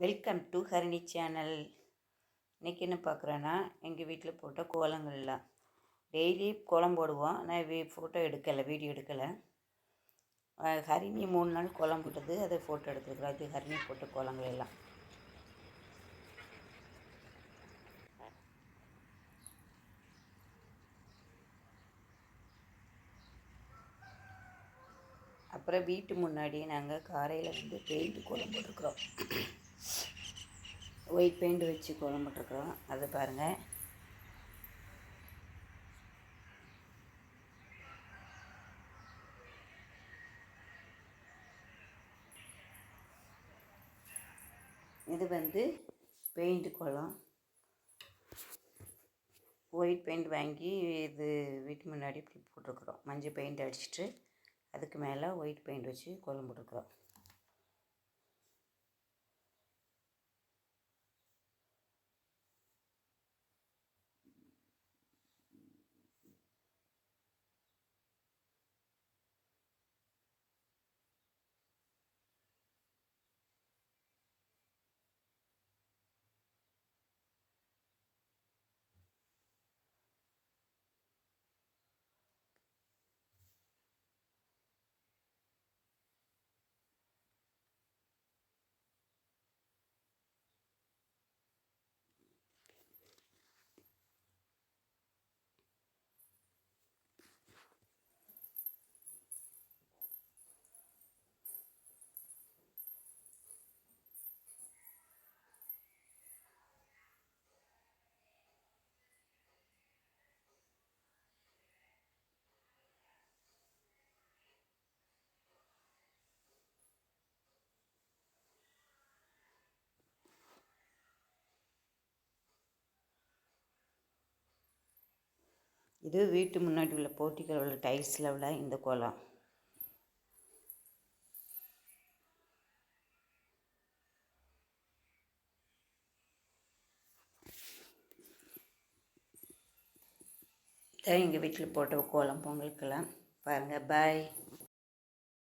Welcome to Harini channel. இன்றைக்கி என்ன பார்க்குறேன்னா, எங்கள் வீட்டில் போட்ட கோலங்கள்லாம் டெய்லி கோலம் போடுவோம். நான் ஃபோட்டோ எடுக்கலை, வீடியோ எடுக்கலை. ஹரிணி 3 நாள் கோலம் போட்டது, அதை ஃபோட்டோ எடுத்துருக்குறோம். அது ஹரிணி போட்ட கோலங்கள் எல்லாம். அப்புறம் வீட்டு முன்னாடி நாங்கள் காரையில் பெயிண்ட் கோலம் போட்டிருக்குறோம். ஒயிட் பெயிண்ட் வச்சு கோலம் போட்டிருக்குறோம். அதை பாருங்கள். இது பெயிண்ட் கோலம். ஒயிட் பெயிண்ட் வாங்கி இது வீட்டு முன்னாடி இப்படி போட்டிருக்குறோம். மஞ்சள் பெயிண்ட் அடிச்சுட்டு அதுக்கு மேலே ஒயிட் பெயிண்ட் வச்சு கோலம் போட்டிருக்குறோம். இது வீட்டு முன்னாடி உள்ள போர்ட்டிக்கில் உள்ள டைல்ஸில் உள்ள இந்த கோலம். இதான் எங்கள் வீட்டில் போட்ட கோலம் பொங்கலுக்கெல்லாம். பாருங்கள். பாய்.